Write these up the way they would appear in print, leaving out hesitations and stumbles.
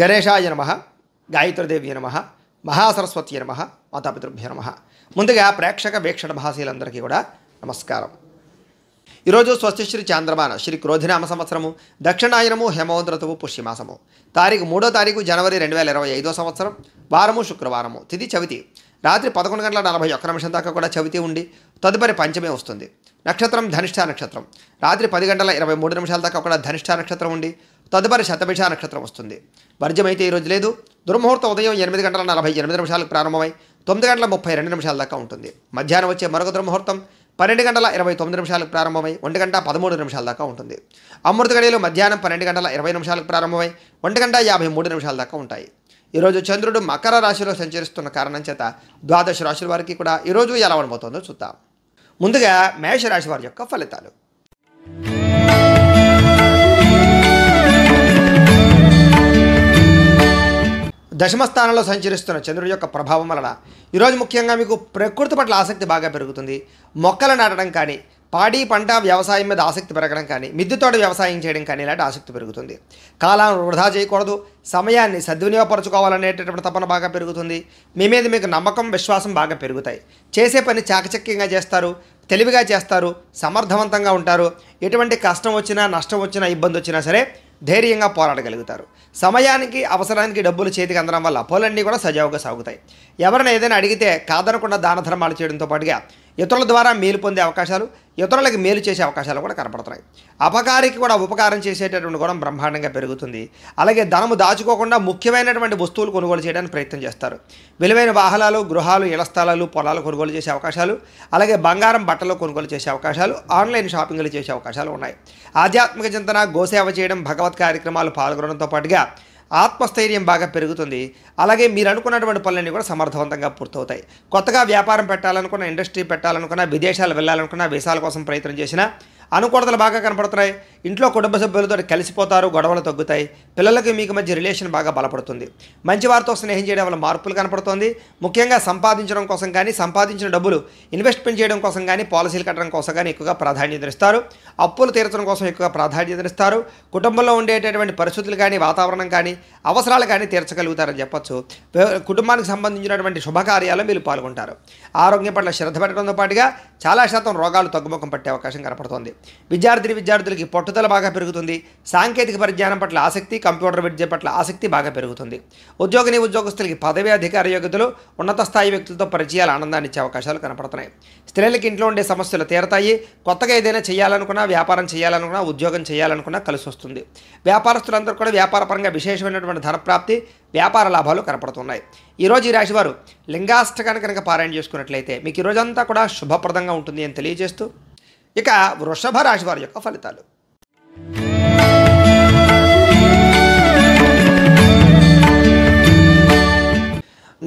గణేశాయ నమః, గాయత్రీదేవి నమః, మహాసరస్వతి నమః, మాతాపితృభ్యో నమః. ముందుగా ప్రేక్షక వీక్షణ మహాశీలందరికీ కూడా నమస్కారం. ఈరోజు స్వస్తిశ్రీ చాంద్రమాన శ్రీ క్రోధినామ సంవత్సరము, దక్షిణాయనము, హేమవంత ఋతువు, పుష్యమాసము. తారీఖు 3వ తారీఖు జనవరి 2025 సంవత్సరం, వారము శుక్రవారము, తిథి చవితి. రాత్రి 11:41 దాకా కూడా చవితి ఉండి తదుపరి పంచమే వస్తుంది. నక్షత్రం ధనిష్ఠ నక్షత్రం. రాత్రి 10:23 దాకా కూడా ధనిష్ఠ నక్షత్రం ఉండి తదుపరి శతభిష నక్షత్రం వస్తుంది. వర్జమైతే ఈరోజు లేదు. దుర్ముహూర్తం ఉదయం 8:48 ప్రారంభమై 9:32 దాకా ఉంటుంది. మధ్యాహ్నం వచ్చే మరొక దుర్ముహూర్తం 12:29 ప్రారంభమై 1:13 దాకా ఉంటుంది. అమృత గడియలు మధ్యాహ్నం 12:20 ప్రారంభమై 1:53 దాకా ఉంటాయి. ఈరోజు చంద్రుడు మకర రాశిలో సంచరిస్తున్న కారణం చేత ద్వాదశ రాశుల వారికి కూడా ఈరోజు ఎలా ఉండబోతుందో చూద్దాం. ముందుగా మేషరాశి వారి యొక్క ఫలితాలు. దశమ స్థానంలో సంచరిస్తున్న చంద్రుడి యొక్క ప్రభావం వలన ఈరోజు ముఖ్యంగా మీకు ప్రకృతి పట్ల ఆసక్తి బాగా పెరుగుతుంది. మొక్కలు నాటడం కానీ, పాడి పంట వ్యవసాయం మీద ఆసక్తి పెరగడం కానీ, మిద్దెతోట వ్యవసాయం చేయడం కానీ ఇలాంటి ఆసక్తి పెరుగుతుంది. కాలాన్ని వృధా చేయకూడదు, సమయాన్ని సద్వినియోగపరచుకోవాలనేటటువంటి తపన బాగా పెరుగుతుంది. మీ మీద మీకు నమ్మకం, విశ్వాసం బాగా పెరుగుతాయి. చేసే పని చాకచక్యంగా చేస్తారు, తెలివిగా చేస్తారు, సమర్థవంతంగా ఉంటారు. ఎటువంటి కష్టం వచ్చినా, నష్టం వచ్చినా, ఇబ్బంది వచ్చినా సరే ధైర్యంగా పోరాడగలుగుతారు. సమయానికి అవసరానికి డబ్బులు చేతికి అందడం వల్ల పనులన్నీ కూడా సజావుగా సాగుతాయి. ఎవరైనా ఏదైనా అడిగితే కాదనకుండా దాన ధర్మాలు చేయడంతో పాటుగా ఇతరుల ద్వారా మేలు పొందే అవకాశాలు, ఇతరులకు మేలు చేసే అవకాశాలు కూడా కనపడుతున్నాయి. అపకారికి కూడా ఉపకారం చేసేటటువంటి గుణం బ్రహ్మాండంగా పెరుగుతుంది. అలాగే ధనము దాచుకోకుండా ముఖ్యమైనటువంటి వస్తువులు కొనుగోలు చేయడానికి ప్రయత్నం చేస్తారు. విలువైన వాహనాలు, గృహాలు, ఇళ్ల స్థలాలు, పొలాలు కొనుగోలు చేసే అవకాశాలు, అలాగే బంగారం, బట్టలు కొనుగోలు చేసే అవకాశాలు, ఆన్లైన్ షాపింగ్లు చేసే అవకాశాలు ఉన్నాయి. ఆధ్యాత్మిక చింతన, గోసేవ చేయడం, భగవత్ కార్యక్రమాలు పాల్గొనడంతో పాటుగా ఆత్మస్థైర్యం బాగా పెరుగుతుంది. అలాగే మీరు అనుకున్నటువంటి పనులన్నీ కూడా సమర్థవంతంగా పూర్తవుతాయి. కొత్తగా వ్యాపారం పెట్టాలనుకున్న, ఇండస్ట్రీ పెట్టాలనుకున్న, విదేశాలు వెళ్ళాలనుకున్న, వీసాల కోసం ప్రయత్నం చేసినా అనుకూలతలు బాగా కనపడుతున్నాయి. ఇంట్లో కుటుంబ సభ్యులతో కలిసిపోతారు, గొడవలు తగ్గుతాయి. పిల్లలకి మీకు మధ్య రిలేషన్ బాగా బలపడుతుంది. మంచి వారితో స్నేహం చేయడం వల్ల మార్పులు కనపడుతుంది. ముఖ్యంగా సంపాదించడం కోసం కానీ, సంపాదించిన డబ్బులు ఇన్వెస్ట్మెంట్ చేయడం కోసం కానీ, పాలసీలు కట్టడం కోసం కానీ ఎక్కువగా ప్రాధాన్యతనిస్తారు. అప్పులు తీర్చడం కోసం ఎక్కువగా ప్రాధాన్యతనిస్తారు. కుటుంబంలో ఉండేటటువంటి పరిస్థితులు కానీ, వాతావరణం కానీ, అవసరాలు కానీ తీర్చగలుగుతారని చెప్పొచ్చు. కుటుంబానికి సంబంధించినటువంటి శుభకార్యాలు మీరు పాల్గొంటారు. ఆరోగ్యం పట్ల శ్రద్ధ పెట్టడంతో పాటుగా చాలా శాతం రోగాలు తగ్గుముఖం పట్టే అవకాశం కనపడుతుంది. విద్యార్థులకి పట్టుదల బాగా పెరుగుతుంది. సాంకేతిక పరిజ్ఞానం పట్ల ఆసక్తి, కంప్యూటర్ విద్య పట్ల ఆసక్తి బాగా పెరుగుతుంది. ఉద్యోగస్తులకి పదవి, అధికార యోగ్యతలు, ఉన్నత స్థాయి వ్యక్తులతో పరిచయాలు ఆనందాన్ని ఇచ్చే అవకాశాలు కనపడుతున్నాయి. స్త్రీలకి ఇంట్లో ఉండే సమస్యలు తీరతాయి. కొత్తగా ఏదైనా చేయాలనుకున్నా, వ్యాపారం చేయాలనుకున్నా, ఉద్యోగం చేయాలనుకున్నా కలిసి వస్తుంది. వ్యాపారస్తులందరూ కూడా వ్యాపారపరంగా విశేషమైనటువంటి ధనప్రాప్తి, వ్యాపార లాభాలు కనపడుతున్నాయి. ఈరోజు ఈ రాశి వారు లింగాష్టకాన్ని కనుక పారాయణ చేసుకున్నట్లయితే మీకు ఈ రోజంతా కూడా శుభప్రదంగా ఉంటుంది అని తెలియజేస్తూ, ఇక వృషభ రాశి వారి యొక్క ఫలితాలు.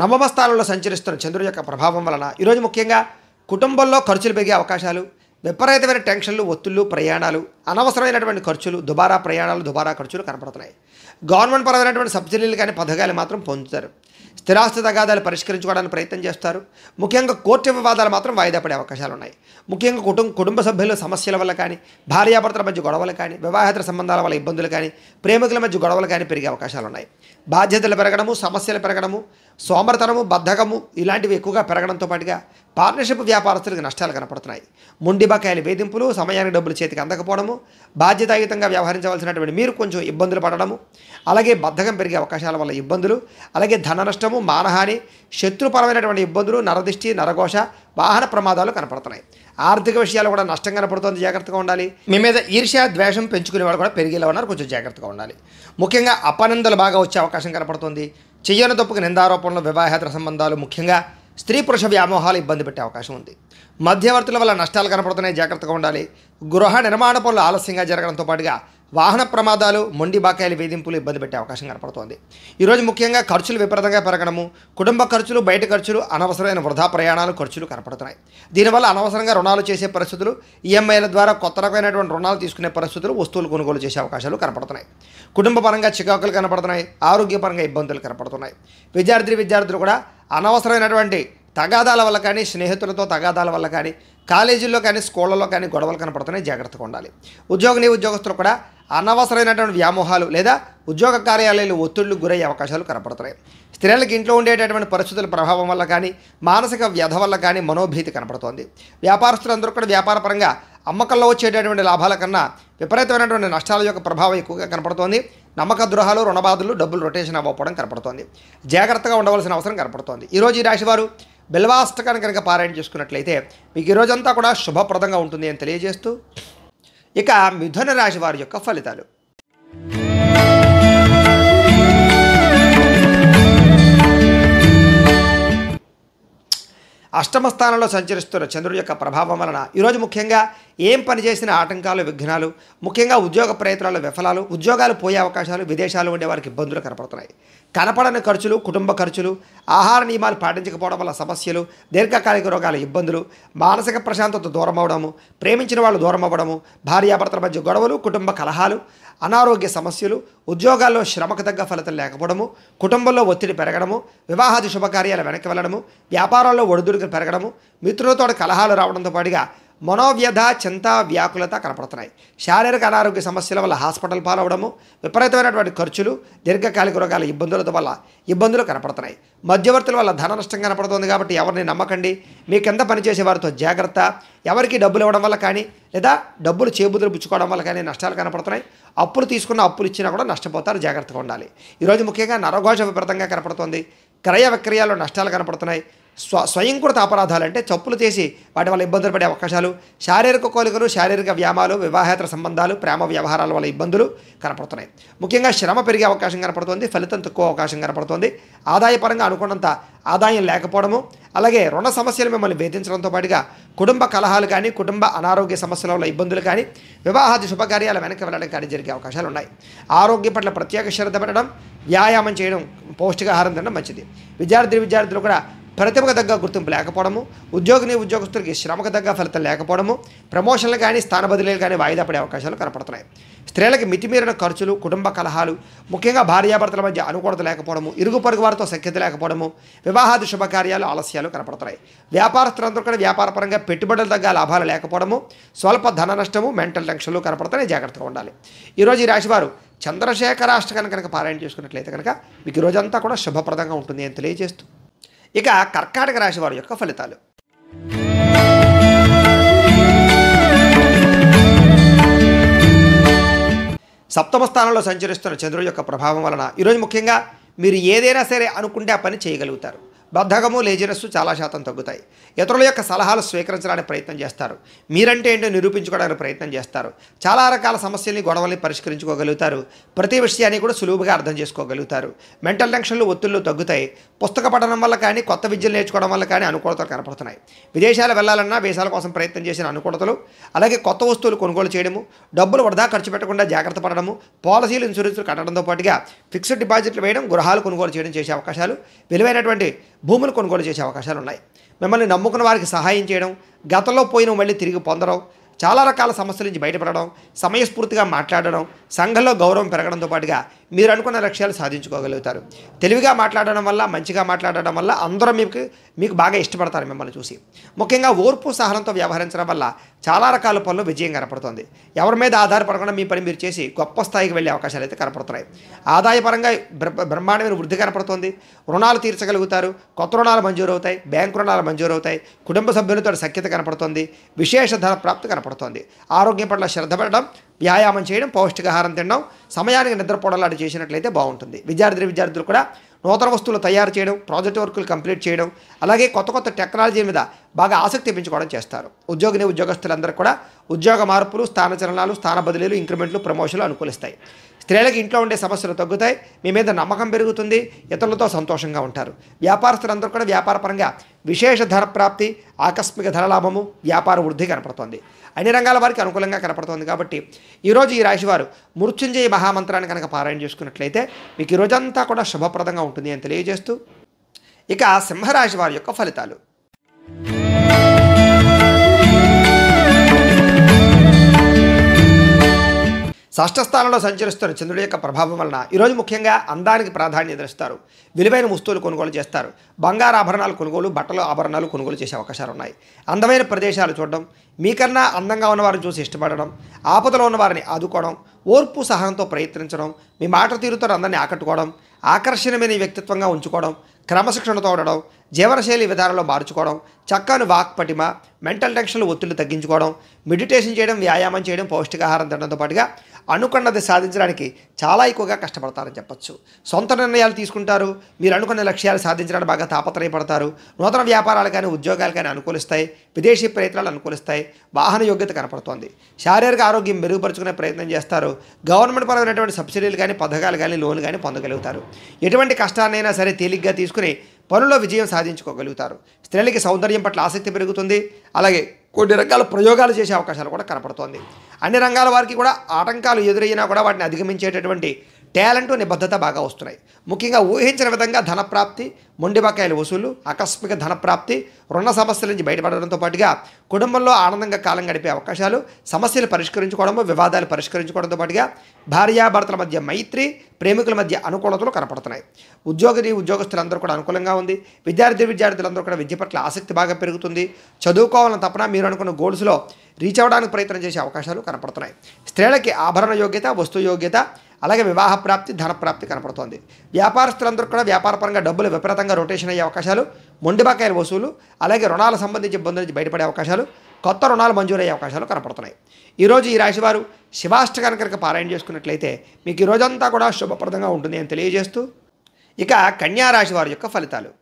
నవమ స్థానంలో సంచరిస్తున్న చంద్రుడి యొక్క ప్రభావం వలన ఈరోజు ముఖ్యంగా కుటుంబంలో ఖర్చులు పెరిగే అవకాశాలు, విపరీతమైన టెన్షన్లు, ఒత్తిళ్లు, ప్రయాణాలు, అనవసరమైనటువంటి ఖర్చులు, దుబారా ప్రయాణాలు, దుబారా ఖర్చులు కనపడుతున్నాయి. గవర్నమెంట్ పరమైనటువంటి సబ్సిడీలు కానీ, పథకాలు మాత్రం పొందుతారు. స్థిరాస్తి తగాదాలు పరిష్కరించుకోవడానికి ప్రయత్నం చేస్తారు. ముఖ్యంగా కోర్టు వివాదాలు మాత్రం వాయిదా పడే అవకాశాలు ఉన్నాయి. ముఖ్యంగా కుటుంబ సభ్యుల సమస్యల వల్ల కానీ, భార్యాభర్తల మధ్య గొడవలు కానీ, వివాహేతర సంబంధాల వల్ల ఇబ్బందులు కానీ, ప్రేమికుల మధ్య గొడవలు కానీ పెరిగే అవకాశాలు ఉన్నాయి. బాధ్యతలు పెరగడము, సమస్యలు పెరగడము, సోమరతనము, బద్ధకము ఇలాంటివి ఎక్కువగా పెరగడంతో పాటుగా పార్ట్నర్షిప్ వ్యాపారస్తులకు నష్టాలు కనపడుతున్నాయి. మొండి బకాయిల వేధింపులు, సమయానికి డబ్బులు చేతికి అందకపోవడము, బాధ్యతాయుతంగా వ్యవహరించవలసినటువంటి మీరు కొంచెం ఇబ్బందులు పడడము, అలాగే బద్ధకం పెరిగే అవకాశాల వల్ల ఇబ్బందులు, అలాగే ధన నష్టము, మానహాని, శత్రుపరమైనటువంటి ఇబ్బందులు, నరదిష్టి, నరఘోష, వాహన ప్రమాదాలు కనపడుతున్నాయి. ఆర్థిక విషయాలు కూడా నష్టం కనపడుతుంది, జాగ్రత్తగా ఉండాలి. మీ మీద ఈర్ష్య, ద్వేషం పెంచుకునే వాళ్ళు కూడా పెరిగేలా ఉన్నారు, కొంచెం జాగ్రత్తగా ఉండాలి. ముఖ్యంగా అపనిందలు బాగా వచ్చే అవకాశం కనపడుతుంది. చెయ్యని తప్పుకు నిందారోపణలు, వివాహేతర సంబంధాలు, ముఖ్యంగా స్త్రీ పురుష వ్యామోహాలు ఇబ్బంది పెట్టే అవకాశం ఉంది. మధ్యవర్తుల వల్ల నష్టాలు కనపడుతున్నాయి, జాగ్రత్తగా ఉండాలి. గృహ నిర్మాణ పనులు ఆలస్యంగా జరగడంతో పాటుగా వాహన ప్రమాదాలు, మొండి బాకాయల వేధింపులు ఇబ్బంది పెట్టే అవకాశం కనపడుతోంది. ఈరోజు ముఖ్యంగా ఖర్చులు విపరీతంగా పెరగడము, కుటుంబ ఖర్చులు, బయట ఖర్చులు, అనవసరమైన వృధా ప్రయాణాలు, ఖర్చులు కనపడుతున్నాయి. దీనివల్ల అనవసరంగా రుణాలు చేసే పరిస్థితులు, ఈఎంఐల ద్వారా కొత్త రకమైనటువంటి రుణాలు తీసుకునే పరిస్థితులు, వస్తువులు కొనుగోలు చేసే అవకాశాలు కనపడుతున్నాయి. కుటుంబ పరంగా చికాకులు కనపడుతున్నాయి, ఆరోగ్యపరంగా ఇబ్బందులు కనపడుతున్నాయి. విద్యార్థులు కూడా అనవసరమైనటువంటి తగాదాల వల్ల కానీ, స్నేహితులతో తగాదాల వల్ల కానీ, కాలేజీల్లో కానీ, స్కూళ్ళలో కానీ గొడవలు కనపడుతున్నాయి, జాగ్రత్తగా ఉండాలి. ఉద్యోగస్తులు కూడా అనవసరమైనటువంటి వ్యామోహాలు లేదా ఉద్యోగ కార్యాలయాలు ఒత్తిళ్లు గురయ్యే అవకాశాలు కనపడుతున్నాయి. స్త్రీలకు ఇంట్లో ఉండేటటువంటి పరిస్థితుల ప్రభావం వల్ల కానీ, మానసిక వ్యధ వల్ల కానీ మనోభీతి కనపడుతోంది. వ్యాపారస్తులందరూ కూడా వ్యాపారపరంగా అమ్మకంలో వచ్చేటటువంటి లాభాల కన్నా విపరీతమైనటువంటి నష్టాల యొక్క ప్రభావం ఎక్కువగా కనపడుతోంది. నమ్మక ద్రోహాలు, రుణబాధలు, డబ్బులు రొటేషన్ అవ్వకపోవడం కనపడుతోంది. జాగ్రత్తగా ఉండవలసిన అవసరం కనపడుతోంది. ఈరోజు ఈ రాశివారు బిల్వాష్టకాన్ని కనుక పారాయణ చేసుకున్నట్లయితే మీకు ఈరోజంతా కూడా శుభప్రదంగా ఉంటుంది అని తెలియజేస్తూ, ఇక మిథున రాశి వారి యొక్క ఫలితాలు. అష్టమ స్థానంలో సంచరిస్తున్న చంద్రుడి యొక్క ప్రభావం వలన ఈరోజు ముఖ్యంగా ఏం పని చేసిన ఆటంకాలు, విఘ్నాలు, ముఖ్యంగా ఉద్యోగ ప్రయత్నాలు విఫలాలు, ఉద్యోగాలు పోయే అవకాశాలు, విదేశాలు ఉండే వారికి ఇబ్బందులు కనపడుతున్నాయి. కనపడని ఖర్చులు, కుటుంబ ఖర్చులు, ఆహార నియమాలు పాటించకపోవడం వల్ల సమస్యలు, దీర్ఘకాలిక రోగాల ఇబ్బందులు, మానసిక ప్రశాంతత దూరం అవ్వడము, ప్రేమించిన వాళ్ళు దూరం అవ్వడము, భార్యాభర్తల మధ్య గొడవలు, కుటుంబ కలహాలు, అనారోగ్య సమస్యలు, ఉద్యోగాల్లో శ్రమకు తగ్గ ఫలితం లేకపోవడము, కుటుంబంలో ఒత్తిడి పెరగడము, వివాహాది శుభకార్యాలు వెనక్కి వెళ్ళడము, వ్యాపారాల్లో ఒడిదుడుకులు పెరగడము, మిత్రులతో కలహాలు రావడంతో పాటుగా మనోవ్యధ, చింత, వ్యాకులత కనపడుతున్నాయి. శారీరక అనారోగ్య సమస్యల వల్ల హాస్పిటల్ పాలవడము, విపరీతమైనటువంటి ఖర్చులు, దీర్ఘకాలిక రోగాల ఇబ్బందుల వల్ల ఇబ్బందులు కనపడుతున్నాయి. మధ్యవర్తుల వల్ల ధన నష్టం కనపడుతుంది. కాబట్టి ఎవరిని నమ్మకండి. మీ కింద పనిచేసే వారితో జాగ్రత్త. ఎవరికి డబ్బులు ఇవ్వడం వల్ల కానీ, లేదా డబ్బులు చేబుదులు పుచ్చుకోవడం వల్ల కానీ నష్టాలు కనపడుతున్నాయి. అప్పులు అప్పులు ఇచ్చినా కూడా నష్టపోతారు, జాగ్రత్తగా ఉండాలి. ఈరోజు ముఖ్యంగా నరఘోష విపరీతంగా కనపడుతుంది. క్రయ విక్రయాల్లో నష్టాలు కనపడుతున్నాయి. స్వయంకృత అపరాధాలు అంటే చప్పులు చేసి వాటి వల్ల ఇబ్బందులు పడే అవకాశాలు, శారీరక కోలికలు, శారీరక వ్యాయామాలు, వివాహేతర సంబంధాలు, ప్రేమ వ్యవహారాల వల్ల ఇబ్బందులు కనపడుతున్నాయి. ముఖ్యంగా శ్రమ పెరిగే అవకాశం కనపడుతుంది, ఫలితం తక్కువ అవకాశం కనపడుతుంది. ఆదాయపరంగా అనుకున్నంత ఆదాయం లేకపోవడము, అలాగే రుణ సమస్యలు మిమ్మల్ని వేధించడంతో పాటుగా కుటుంబ కలహాలు కానీ, కుటుంబ అనారోగ్య సమస్యల వల్ల ఇబ్బందులు కానీ, వివాహాది శుభకార్యాలు వెనక్కి వెళ్ళడం కానీ జరిగే అవకాశాలు ఉన్నాయి. ఆరోగ్యం పట్ల ప్రత్యేక శ్రద్ధ పెట్టడం, వ్యాయామం చేయడం, పౌష్టికాహారం తినడం మంచిది. విద్యార్థులు కూడా ప్రతిభకు తగ్గ గుర్తింపు లేకపోవడము, ఉద్యోగస్తులకి శ్రమకు తగ్గ ఫలితం లేకపోవడము, ప్రమోషన్లు కానీ, స్థాన బదిలీలు కానీ వాయిదా పడే అవకాశాలు కనపడుతున్నాయి. స్త్రీలకు మితిమీరిన ఖర్చులు, కుటుంబ కలహాలు, ముఖ్యంగా భార్యాభర్తల మధ్య అనుకూలత లేకపోవడము, ఇరుగు పొరుగు వారితో సఖ్యత లేకపోవడము, వివాహాది శుభకార్యాలు ఆలస్యాలు కనపడుతున్నాయి. వ్యాపారస్తులందరూ కూడా వ్యాపారపరంగా పెట్టుబడులు తగ్గ లాభాలు లేకపోవడము, స్వల్ప ధన నష్టము, మెంటల్ టెన్షన్లు కనపడుతున్నాయి, జాగ్రత్తగా ఉండాలి. ఈరోజు ఈ రాశివారు చంద్రశేఖరాష్టకాన్ని కనుక పారాయణ చేసుకున్నట్లయితే కనుక మీకు ఈ రోజంతా కూడా శుభప్రదంగా ఉంటుంది అని తెలియజేస్తూ, ఇక కర్కాటక రాశి వారి యొక్క ఫలితాలు. సప్తమ స్థానంలో సంచరిస్తున్న చంద్రుడి యొక్క ప్రభావం వలన ఈరోజు ముఖ్యంగా మీరు ఏదైనా సరే అనుకుంటే ఆ పని చేయగలుగుతారు. బద్ధకము, లేజినెస్ చాలా శాతం తగ్గుతాయి. ఇతరుల యొక్క సలహాలు స్వీకరించడానికి ప్రయత్నం చేస్తారు. మీరంటే ఏంటో నిరూపించుకోవడానికి ప్రయత్నం చేస్తారు. చాలా రకాల సమస్యల్ని, గొడవల్ని పరిష్కరించుకోగలుగుతారు. ప్రతి విషయాన్ని కూడా సులువుగా అర్థం చేసుకోగలుగుతారు. మెంటల్ టెన్షన్లు, ఒత్తిళ్లు తగ్గుతాయి. పుస్తక పఠనం వల్ల కానీ, కొత్త విద్యలు నేర్చుకోవడం వల్ల కానీ అనుకూలతలు కనపడుతున్నాయి. విదేశాలు వెళ్ళాలన్నా వీసాల కోసం ప్రయత్నం చేసిన అనుకూలతలు, అలాగే కొత్త వస్తువులు కొనుగోలు చేయడము, డబ్బులు వృధా ఖర్చు పెట్టకుండా జాగ్రత్త పడడము, పాలసీలు, ఇన్సూరెన్స్లు కట్టడంతో పాటుగా ఫిక్స్డ్ డిపాజిట్లు వేయడం, గృహాలు కొనుగోలు చేయడం చేసే అవకాశాలు, విలువైనటువంటి భూములు కొనుగోలు చేసే అవకాశాలు ఉన్నాయి. మిమ్మల్ని నమ్ముకున్న వారికి సహాయం చేయడం, గతంలో పోయిన మళ్ళీ తిరిగి పొందడం, చాలా రకాల సమస్యల నుంచి బయటపడడం, సమయస్ఫూర్తిగా మాట్లాడడం, సంఘంలో గౌరవం పెరగడంతో పాటుగా మీరు అనుకున్న లక్ష్యాలు సాధించుకోగలుగుతారు. తెలివిగా మాట్లాడడం వల్ల, మంచిగా మాట్లాడడం వల్ల అందరూ మీకు బాగా ఇష్టపడతారు మిమ్మల్ని చూసి. ముఖ్యంగా ఓర్పు, సహనంతో వ్యవహరించడం వల్ల చాలా రకాల పనులు విజయం కనపడుతుంది. ఎవరి మీద ఆధారపడకుండా మీ పని మీరు చేసి గొప్ప స్థాయికి వెళ్ళే అవకాశాలు అయితే కనపడుతున్నాయి. ఆదాయపరంగా బ్రహ్మాండమైన వృద్ధి కనపడుతుంది. రుణాలు తీర్చగలుగుతారు. కొత్త రుణాలు మంజూరు అవుతాయి. బ్యాంకు రుణాలు మంజూరు అవుతాయి. కుటుంబ సభ్యులతో సఖ్యత కనపడుతుంది. విశేష ధన ప్రాప్తి కనపడుతుంది. ఆరోగ్యం పట్ల శ్రద్ధ పెట్టడం, వ్యాయామం చేయడం, పౌష్టికాహారం తినడం, సమయానికి నిద్రపోవడం లాంటి చేసినట్లయితే బాగుంటుంది. విద్యార్థులు కూడా నూతన వస్తువులు తయారు చేయడం, ప్రాజెక్ట్ వర్కులు కంప్లీట్ చేయడం, అలాగే కొత్త టెక్నాలజీ మీద బాగా ఆసక్తి పెంచుకోవడం చేస్తారు. ఉద్యోగస్తులందరూ కూడా ఉద్యోగ మార్పులు, స్థానచలనాలు, స్థాన బదిలీలు, ఇంక్రిమెంట్లు, ప్రమోషన్లు అనుకూలిస్తాయి. స్త్రీలకు ఇంట్లో ఉండే సమస్యలు తగ్గుతాయి. మీ మీద నమ్మకం పెరుగుతుంది. ఇతరులతో సంతోషంగా ఉంటారు. వ్యాపారస్తులందరూ కూడా వ్యాపారపరంగా విశేష ధన ప్రాప్తి, ఆకస్మిక ధనలాభము, వ్యాపార వృద్ధి కనపడుతుంది. అన్ని రంగాల వారికి అనుకూలంగా కనపడుతుంది. కాబట్టి ఈరోజు ఈ రాశివారు మృత్యుంజయ మహామంత్రాన్ని కనుక పారాయణ చేసుకున్నట్లయితే మీకు ఈ రోజంతా కూడా శుభప్రదంగా ఉంటుంది అని తెలియజేస్తూ, ఇక సింహరాశి వారి యొక్క ఫలితాలు. షష్ఠ స్థానంలో సంచరిస్తున్న చంద్రుడి యొక్క ప్రభావం వలన ఈరోజు ముఖ్యంగా అందానికి ప్రాధాన్యత ఇస్తారు. విలువైన వస్తువులు కొనుగోలు చేస్తారు. బంగారు ఆభరణాలు కొనుగోలు, బట్టలు ఆభరణాలు కొనుగోలు చేసే అవకాశాలు ఉన్నాయి. అందమైన ప్రదేశాలు చూడడం, మీకన్నా అందంగా ఉన్నవారిని చూసి ఇష్టపడడం, ఆపదలో ఉన్నవారిని ఆదుకోవడం, ఓర్పు సహనంతో ప్రయత్నించడం, మీ మాట తీరుతో అందరినీ ఆకట్టుకోవడం, ఆకర్షణీయమైన వ్యక్తిత్వంగా ఉంచుకోవడం, క్రమశిక్షణతో ఉండడం, జీవనశైలి విధానంలో మార్చుకోవడం, చక్కని వాక్పటిమ, మెంటల్ టెన్షన్లు ఒత్తిళ్లు తగ్గించుకోవడం, మెడిటేషన్ చేయడం, వ్యాయామం చేయడం, పౌష్టికాహారం తినడంతో పాటుగా అనుకున్నది సాధించడానికి చాలా ఎక్కువగా కష్టపడతారని చెప్పచ్చు. సొంత నిర్ణయాలు తీసుకుంటారు. మీరు అనుకున్న లక్ష్యాలు సాధించడానికి బాగా తాపత్రయపడతారు. నూతన వ్యాపారాలు కానీ ఉద్యోగాలు కానీ అనుకూలిస్తాయి. విదేశీ ప్రయత్నాలు అనుకూలిస్తాయి. వాహన యోగ్యత కనపడుతోంది. శారీరక ఆరోగ్యం మెరుగుపరుచుకునే ప్రయత్నం చేస్తారు. గవర్నమెంట్ పరమైనటువంటి సబ్సిడీలు కానీ, పథకాలు కానీ, లోన్లు కానీ పొందగలుగుతారు. ఎటువంటి కష్టాన్నైనా సరే తేలిగ్గా తీసుకుని పనుల్లో విజయం సాధించుకోగలుగుతారు. స్త్రీలకి సౌందర్యం పట్ల ఆసక్తి పెరుగుతుంది. అలాగే కొన్ని రకాల ప్రయోగాలు చేసే అవకాశాలు కూడా కనపడుతోంది. అన్ని రంగాల వారికి కూడా ఆటంకాలు ఎదురైనా కూడా వాటిని అధిగమించేటటువంటి టాలెంట్, నిబద్ధత బాగా వస్తున్నాయి. ముఖ్యంగా ఊహించిన విధంగా ధనప్రాప్తి, మొండి బకాయిల వసూలు, ఆకస్మిక ధనప్రాప్తి, రుణ సమస్యల నుంచి బయటపడడంతో పాటుగా కుటుంబంలో ఆనందంగా కాలం గడిపే అవకాశాలు, సమస్యలు పరిష్కరించుకోవడము, వివాదాలు పరిష్కరించుకోవడంతో పాటుగా భార్యాభర్తల మధ్య మైత్రి, ప్రేమికుల మధ్య అనుకూలతలు కనపడుతున్నాయి. ఉద్యోగస్తులందరూ కూడా అనుకూలంగా ఉంది. విద్యార్థులందరూ కూడా విద్య పట్ల ఆసక్తి బాగా పెరుగుతుంది. చదువుకోవాలని తపన మీరు అనుకున్న గోల్స్లో రీచ్ అవ్వడానికి ప్రయత్నం చేసే అవకాశాలు కనపడుతున్నాయి. స్త్రీలకి ఆభరణ యోగ్యత, వస్తు యోగ్యత, అలాగే వివాహ ప్రాప్తి, ధనప్రాప్తి కనపడుతోంది. వ్యాపారస్తులందరూ కూడా వ్యాపారపరంగా డబ్బులు విపరీతంగా రొటేషన్ అయ్యే అవకాశాలు, మొండి బకాయిల వసూలు, అలాగే రుణాలకు సంబంధించి ఇబ్బందుల నుంచి బయటపడే అవకాశాలు, కొత్త రుణాలు మంజూరయ్యే అవకాశాలు కనపడుతున్నాయి. ఈరోజు ఈ రాశివారు శివాష్టకాన్ని కనుక పారాయణ చేసుకున్నట్లయితే మీకు ఈ రోజంతా కూడా శుభప్రదంగా ఉంటుంది అని తెలియజేస్తూ, ఇక కన్యా రాశి వారి యొక్క ఫలితాలు.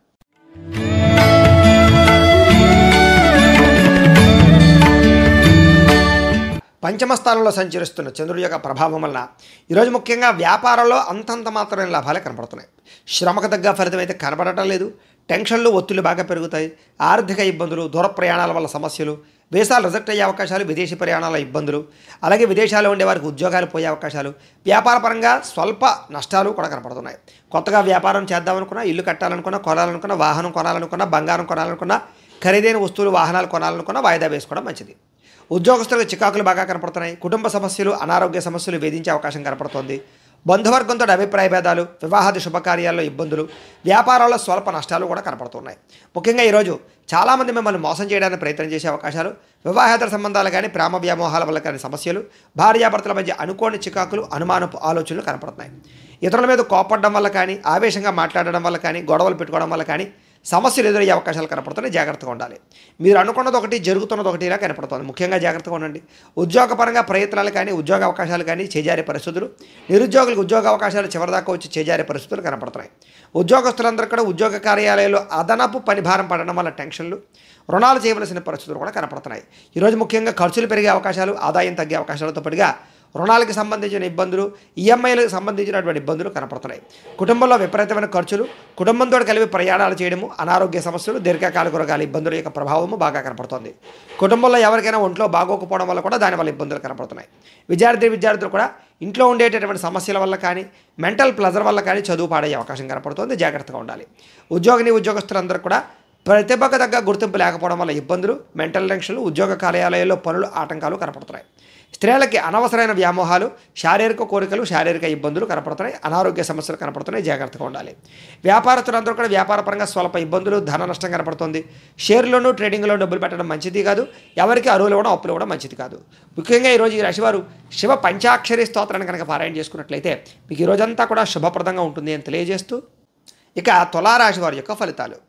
పంచమ స్థానంలో సంచరిస్తున్న చంద్రుడి యొక్క ప్రభావం వలన ఈరోజు ముఖ్యంగా వ్యాపారంలో అంతంత మాత్రమే లాభాలే కనపడుతున్నాయి. శ్రమకు తగ్గ ఫలితం అయితే కనపడటం లేదు. టెన్షన్లు, ఒత్తిళ్లు బాగా పెరుగుతాయి. ఆర్థిక ఇబ్బందులు, దూర ప్రయాణాల వల్ల సమస్యలు, వీసాలు రిజెక్ట్ అయ్యే అవకాశాలు, విదేశీ ప్రయాణాల ఇబ్బందులు, అలాగే విదేశాల్లో ఉండే వారికి ఉద్యోగాలు పోయే అవకాశాలు, వ్యాపారపరంగా స్వల్ప నష్టాలు కూడా కనపడుతున్నాయి. కొత్తగా వ్యాపారం చేద్దామనుకున్నా, ఇల్లు కట్టాలనుకున్నా, కొనాలనుకున్నా, వాహనం కొనాలనుకున్నా, బంగారం కొనాలనుకున్నా, ఖరీదైన వస్తువులు, వాహనాలు కొనాలనుకున్నా వాయిదా వేసుకోవడం మంచిది. ఉద్యోగస్తులకు చికాకులు బాగా కనపడుతున్నాయి. కుటుంబ సమస్యలు, అనారోగ్య సమస్యలు వేధించే అవకాశం కనపడుతోంది. బంధువర్గంతో అభిప్రాయ భేదాలు, వివాహాది శుభకార్యాల్లో ఇబ్బందులు, వ్యాపారాల్లో స్వల్ప నష్టాలు కూడా కనపడుతున్నాయి. ముఖ్యంగా ఈరోజు చాలామంది మిమ్మల్ని మోసం చేయడానికి ప్రయత్నం చేసే అవకాశాలు, వివాహేతర సంబంధాలు కానీ, ప్రేమ వ్యామోహాల వల్ల కానీ సమస్యలు, భార్యాభర్తల మధ్య అనుకోని చికాకులు, అనుమానపు ఆలోచనలు కనపడుతున్నాయి. ఇతరుల మీద కోపడడం వల్ల కానీ, ఆవేశంగా మాట్లాడడం వల్ల కానీ, గొడవలు పెట్టుకోవడం వల్ల కానీ సమస్యలు ఎదురయ్యే అవకాశాలు కనపడుతున్నాయి. జాగ్రత్తగా ఉండాలి. మీరు అనుకున్నది ఒకటి, జరుగుతున్నది ఒకటి ఇలా కనపడుతుంది. ముఖ్యంగా జాగ్రత్తగా ఉండండి. ఉద్యోగపరంగా ప్రయత్నాలు కానీ, ఉద్యోగ అవకాశాలు కానీ చేజారే పరిస్థితులు, నిరుద్యోగులకు ఉద్యోగ అవకాశాలు చివరిదాకా వచ్చి చేజారే పరిస్థితులు కనపడుతున్నాయి. ఉద్యోగస్తులందరూ కూడా ఉద్యోగ కార్యాలయాల్లో అదనపు పనిభారం పడడం వల్ల టెన్షన్లు, రుణాలు చేయవలసిన పరిస్థితులు కూడా కనపడుతున్నాయి. ఈరోజు ముఖ్యంగా ఖర్చులు పెరిగే అవకాశాలు, ఆదాయం తగ్గే అవకాశాలతో పాటుగా రుణాలకు సంబంధించిన ఇబ్బందులు, ఈఎంఐలకు సంబంధించినటువంటి ఇబ్బందులు కనపడుతున్నాయి. కుటుంబంలో విపరీతమైన ఖర్చులు, కుటుంబంతో కలిపి ప్రయాణాలు చేయడము, అనారోగ్య సమస్యలు, దీర్ఘకాలిక రోగాల ఇబ్బందుల యొక్క ప్రభావము బాగా కనపడుతుంది. కుటుంబంలో ఎవరికైనా ఒంట్లో బాగోకపోవడం వల్ల కూడా దానివల్ల ఇబ్బందులు కనపడుతున్నాయి. విద్యార్థులు కూడా ఇంట్లో ఉండేటటువంటి సమస్యల వల్ల కానీ, మెంటల్ ప్లెజర్ వల్ల కానీ చదువు పాడయ్యే అవకాశం కనపడుతుంది. జాగ్రత్తగా ఉండాలి. ఉద్యోగస్తులందరూ కూడా ప్రతిభకు తగ్గ గుర్తింపు లేకపోవడం వల్ల ఇబ్బందులు, మెంటల్ టెన్షన్లు, ఉద్యోగ కార్యాలయాల్లో పనులు, ఆటంకాలు కనపడుతున్నాయి. స్త్రీలకి అనవసరమైన వ్యామోహాలు, శారీరక కోరికలు, శారీరక ఇబ్బందులు కనపడుతున్నాయి. అనారోగ్య సమస్యలు కనపడుతున్నాయి. జాగ్రత్తగా ఉండాలి. వ్యాపారస్తులందరూ కూడా వ్యాపారపరంగా స్వల్ప ఇబ్బందులు, ధన నష్టం కనపడుతుంది. షేర్లోనూ, ట్రేడింగ్లో డబ్బులు పెట్టడం మంచిది కాదు. ఎవరికి అరువులు ఇవ్వడం, అప్పులు ఇవ్వడం మంచిది కాదు. ముఖ్యంగా ఈరోజు ఈ రాశివారు శివ పంచాక్షరి స్తోత్రాన్ని కనుక పారాయణ చేసుకున్నట్లయితే మీకు ఈ రోజంతా కూడా శుభప్రదంగా ఉంటుంది అని తెలియజేస్తూ, ఇక తులారాశి వారి యొక్క ఫలితాలు.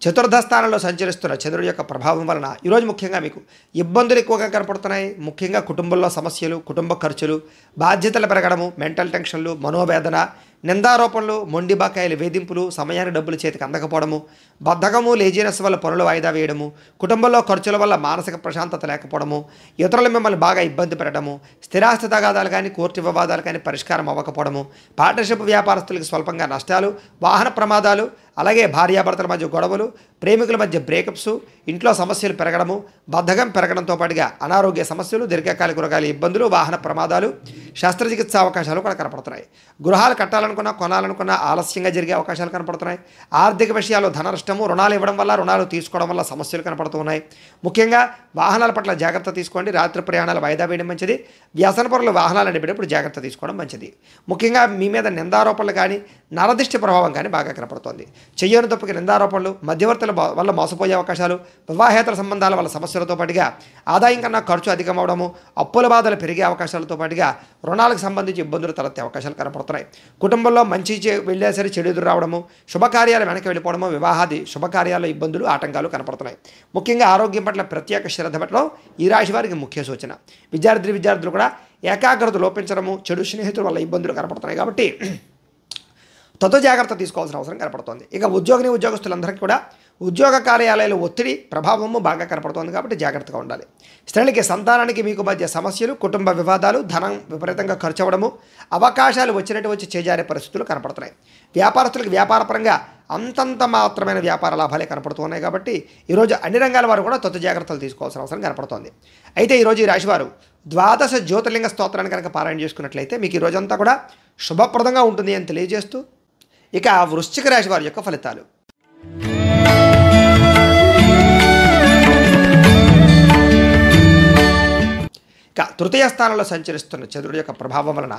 చతుర్థ స్థానంలో సంచరిస్తున్న చంద్రుడి యొక్క ప్రభావం వలన ఈరోజు ముఖ్యంగా మీకు ఇబ్బందులు ఎక్కువగా కనపడుతున్నాయి. ముఖ్యంగా కుటుంబంలో సమస్యలు, కుటుంబ ఖర్చులు, బాధ్యతలు పెరగడము, మెంటల్ టెన్షన్లు, మనోవేదన, నిందారోపణలు, మొండి బకాయిలు, వేధింపులు, సమయానికి డబ్బులు చేతికి అందకపోవడము, బద్ధకము, లేజినెస్ వల్ల పనులు వాయిదా వేయడము, కుటుంబంలో ఖర్చుల వల్ల మానసిక ప్రశాంతత లేకపోవడము, ఇతరులు మిమ్మల్ని బాగా ఇబ్బంది పెట్టడము, స్థిరాస్తి తగాదాలు కానీ, కోర్టు వివాదాలు కానీ పరిష్కారం అవ్వకపోవడము, పార్ట్నర్షిప్ వ్యాపారస్తులకు స్వల్పంగా నష్టాలు, వాహన ప్రమాదాలు, అలాగే భార్యాభర్తల మధ్య గొడవలు, ప్రేమికుల మధ్య బ్రేకప్స్, ఇంట్లో సమస్యలు పెరగడము, బద్ధకం పెరగడంతో పాటుగా అనారోగ్య సమస్యలు, దీర్ఘకాలిక రోగాల ఇబ్బందులు, వాహన ప్రమాదాలు, శస్త్రచికిత్స అవకాశాలు కూడా కనపడుతున్నాయి. గృహాలు కట్టాలనుకున్నా, కొనాలనుకున్నా ఆలస్యంగా జరిగే అవకాశాలు కనపడుతున్నాయి. ఆర్థిక విషయాల్లో ధన నష్టము, రుణాలు ఇవ్వడం వల్ల, రుణాలు తీసుకోవడం వల్ల సమస్యలు కనపడుతూ ఉన్నాయి. ముఖ్యంగా వాహనాల పట్ల జాగ్రత్త తీసుకోండి. రాత్రి ప్రయాణాలు వాయిదా వేయడం మంచిది. వ్యసన పరుల వాహనాలు నడిపేటప్పుడు జాగ్రత్త తీసుకోవడం మంచిది. ముఖ్యంగా మీ మీద నిందారోపణలు కానీ, నరదిష్టి ప్రభావం కానీ బాగా కనపడుతోంది. చెయ్యని తప్పుకి నిందారోపణలు, మధ్యవర్తుల వల్ల మోసపోయే అవకాశాలు, వివాహేతర సంబంధాల వల్ల సమస్యలతో పాటుగా ఆదాయం కన్నా ఖర్చు అధికమవడము, అప్పుల బాధలు పెరిగే అవకాశాలతో పాటుగా రుణాలకు సంబంధించి ఇబ్బందులు తలెత్తే అవకాశాలు కనపడుతున్నాయి. కుటుంబంలో మంచి వెళ్ళే సరే చెడు ఎదురు రావడము, శుభకార్యాలు వెనక్కి వెళ్ళిపోవడము, వివాహాది శుభకార్యాల్లో ఇబ్బందులు, ఆటంకాలు కనపడుతున్నాయి. ముఖ్యంగా ఆరోగ్యం పట్ల ప్రత్యేక శ్రద్ధ పెట్టడం ఈ రాశి వారికి ముఖ్య సూచన. విద్యార్థులు కూడా ఏకాగ్రత లోపించడము, చెడు స్నేహితుల వల్ల ఇబ్బందులు కనపడుతున్నాయి. కాబట్టి తొందర జాగ్రత్త తీసుకోవాల్సిన అవసరం కనపడుతోంది. ఇక ఉద్యోగస్తులందరికీ కూడా ఉద్యోగ కార్యాలయాల ఒత్తిడి ప్రభావము బాగా కనపడుతోంది. కాబట్టి జాగ్రత్తగా ఉండాలి. స్త్రీలకి, సంతానానికి మీకు మధ్య సమస్యలు, కుటుంబ వివాదాలు, ధనం విపరీతంగా ఖర్చు అవ్వడము, అవకాశాలు వచ్చినట్టు వచ్చి చేజారే పరిస్థితులు కనపడుతున్నాయి. వ్యాపారస్తులకు వ్యాపారపరంగా అంతంత మాత్రమైన వ్యాపార లాభాలే కనపడుతున్నాయి. కాబట్టి ఈరోజు అన్ని రంగాల వారు కూడా తొందర జాగ్రత్తలు తీసుకోవాల్సిన అవసరం కనపడుతోంది. అయితే ఈరోజు ఈ రాశివారు ద్వాదశ జ్యోతిర్లింగ స్తోత్రాన్ని కనుక పారాయణ చేసుకున్నట్లయితే మీకు ఈ రోజంతా కూడా శుభప్రదంగా ఉంటుంది అని తెలియజేస్తూ, ఇక వృశ్చిక రాశి వారి యొక్క ఫలితాలు. ఇక తృతీయ స్థానంలో సంచరిస్తున్న చంద్రుడి యొక్క ప్రభావం వలన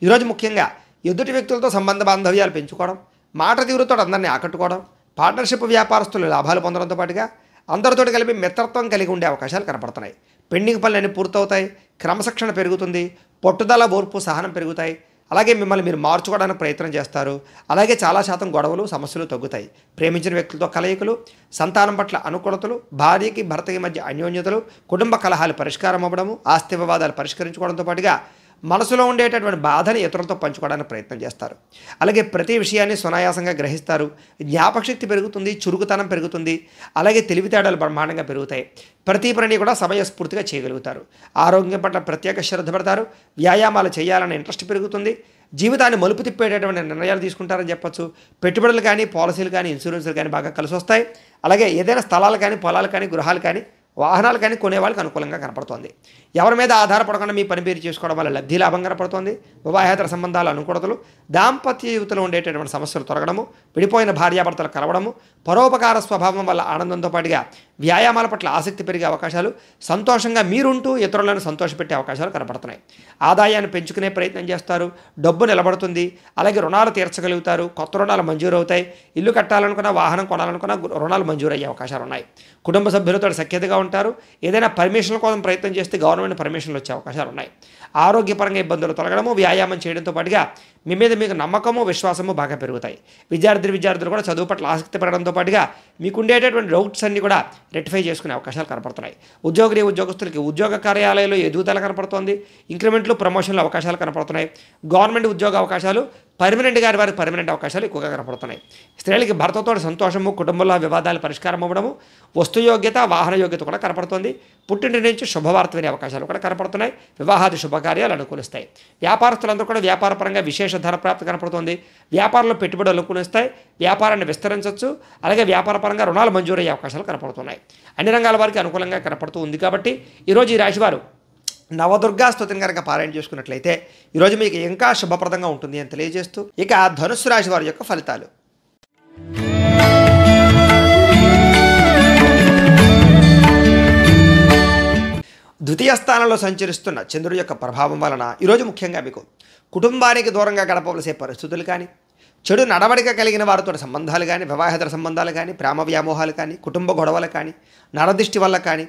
ఈరోజు ముఖ్యంగా ఎదుటి వ్యక్తులతో సంబంధ బాంధవ్యాలు పెంచుకోవడం, మాట తీరుతో అందరినీ ఆకట్టుకోవడం, పార్ట్నర్షిప్ వ్యాపారస్తులు లాభాలు పొందడంతో పాటుగా అందరితో కలిపి మిత్రత్వం కలిగి ఉండే అవకాశాలు కనపడుతున్నాయి. పెండింగ్ పనులన్నీ పూర్తవుతాయి. క్రమశిక్షణ పెరుగుతుంది. పట్టుదల, ఓర్పు, సహనం పెరుగుతాయి. అలాగే మిమ్మల్ని మీరు మార్చుకోవడానికి ప్రయత్నం చేస్తారు. అలాగే చాలా శాతం గొడవలు, సమస్యలు తగ్గుతాయి. ప్రేమించిన వ్యక్తులతో కలయికలు, సంతానం పట్ల అనుకూలతలు, భార్యకి భర్తకి మధ్య అన్యోన్యతలు, కుటుంబ కలహాలు పరిష్కారం అవ్వడము, ఆస్తి వివాదాలు పరిష్కరించుకోవడంతో పాటుగా మనసులో ఉండేటటువంటి బాధని ఇతరులతో పంచుకోవడానికి ప్రయత్నం చేస్తారు. అలాగే ప్రతి విషయాన్ని సునాయాసంగా గ్రహిస్తారు. జ్ఞాపకశక్తి పెరుగుతుంది, చురుకుతనం పెరుగుతుంది. అలాగే తెలివితేటలు బ్రహ్మాండంగా పెరుగుతాయి. ప్రతి పనిని కూడా సమయస్ఫూర్తిగా చేయగలుగుతారు. ఆరోగ్యం పట్ల ప్రత్యేక శ్రద్ధ పెడతారు. వ్యాయామాలు చేయాలనే ఇంట్రెస్ట్ పెరుగుతుంది. జీవితాన్ని మలుపు తిప్పేటటువంటి నిర్ణయాలు తీసుకుంటారని చెప్పొచ్చు. పెట్టుబడులు కానీ, పాలసీలు కానీ, ఇన్సూరెన్స్లు కానీ బాగా కలిసి వస్తాయి. అలాగే ఏదైనా స్థలాలు కానీ, పొలాలు కానీ, గృహాలు కానీ, వాహనాలు కానీ కొనే వాళ్ళకి అనుకూలంగా కనపడుతోంది. ఎవరి మీద ఆధారపడకుండా మీ పనిపీరు చేసుకోవడం వల్ల లబ్ధి లాభం కనపడుతోంది. వివాహేతర సంబంధాలు అనుకూలతలు, దాంపత్య జీవితంలో ఉండేటటువంటి సమస్యలు తొలగడము, విడిపోయిన భార్యాభర్తలు కలవడము, పరోపకార స్వభావం వల్ల ఆనందంతో పాటుగా వ్యాయామాల పట్ల ఆసక్తి పెరిగే అవకాశాలు, సంతోషంగా మీరుంటూ ఇతరులను సంతోషపెట్టే అవకాశాలు కనపడుతున్నాయి. ఆదాయాన్ని పెంచుకునే ప్రయత్నం చేస్తారు. డబ్బు నిలబడుతుంది. అలాగే రుణాలు తీర్చగలుగుతారు. కొత్త రుణాలు మంజూరు అవుతాయి. ఇల్లు కట్టాలనుకున్నా, వాహనం కొనాలనుకున్నా రుణాలు మంజూరు అయ్యే అవకాశాలు ఉన్నాయి. కుటుంబ సభ్యులతో సఖ్యతగా ఉంటారు. ఏదైనా పర్మిషన్ల కోసం ప్రయత్నం చేస్తే గవర్నమెంట్ పర్మిషన్లు వచ్చే అవకాశాలు ఉన్నాయి. ఆరోగ్యపరంగా ఇబ్బందులు తొలగడము, వ్యాయామం చేయడంతో పాటుగా మీ మీద మీకు నమ్మకము, విశ్వాసము బాగా పెరుగుతాయి. విద్యార్థులు కూడా చదువు పట్ల ఆసక్తి పెరగడంతో పాటుగా మీకు ఉండేటటువంటి డౌట్స్ అన్ని కూడా రెక్టిఫై చేసుకునే అవకాశాలు కనపడుతున్నాయి. ఉద్యోగస్తులకి ఉద్యోగ కార్యాలయాల్లో ఎదుగుదల కనపడుతోంది. ఇంక్రిమెంట్లు, ప్రమోషన్లు అవకాశాలు కనపడుతున్నాయి. గవర్నమెంట్ ఉద్యోగ అవకాశాలు, వారికి పర్మనెంట్ అవకాశాలు ఎక్కువగా కనపడుతున్నాయి. స్త్రీలకి భర్తతో సంతోషము, కుటుంబంలో వివాదాలు పరిష్కారం అవ్వడము, వస్తుయోగ్యత, వాహన యోగ్యత కూడా కనపడుతుంది. పుట్టింటి నుంచి శుభవార్త వినే అవకాశాలు కూడా కనపడుతున్నాయి. వివాహాది శుభకార్యాలు అనుకూలిస్తాయి. వ్యాపారస్తులందరూ కూడా వ్యాపారపరంగా విశేష ధన ప్రాప్తి కనపడుతుంది. వ్యాపారంలో పెట్టుబడులు అనుకూలిస్తాయి. వ్యాపారాన్ని విస్తరించవచ్చు. అలాగే వ్యాపారపరంగా రుణాలు మంజూరయ్యే అవకాశాలు కనపడుతున్నాయి. అన్ని రంగాల వారికి అనుకూలంగా కనపడుతూ ఉంది. కాబట్టి ఈరోజు ఈ రాశివారు నవదుర్గా స్తుతిని కనుక పారాయణ చేసుకున్నట్లయితే ఈరోజు మీకు ఇంకా శుభప్రదంగా ఉంటుంది అని తెలియజేస్తూ, ఇక ధనుస్సు రాశి వారి యొక్క ఫలితాలు. ద్వితీయ స్థానంలో సంచరిస్తున్న చంద్రుడి యొక్క ప్రభావం వలన ఈరోజు ముఖ్యంగా మీకు కుటుంబానికి దూరంగా గడపవలసే పరిస్థితులు కానీ, చెడు నడవడిక కలిగిన వారితో సంబంధాలు కానీ, వివాహేతర సంబంధాలు కానీ, ప్రేమ వ్యామోహాలు కానీ, కుటుంబ గొడవలు కానీ, నరదిష్టి వల్ల కానీ,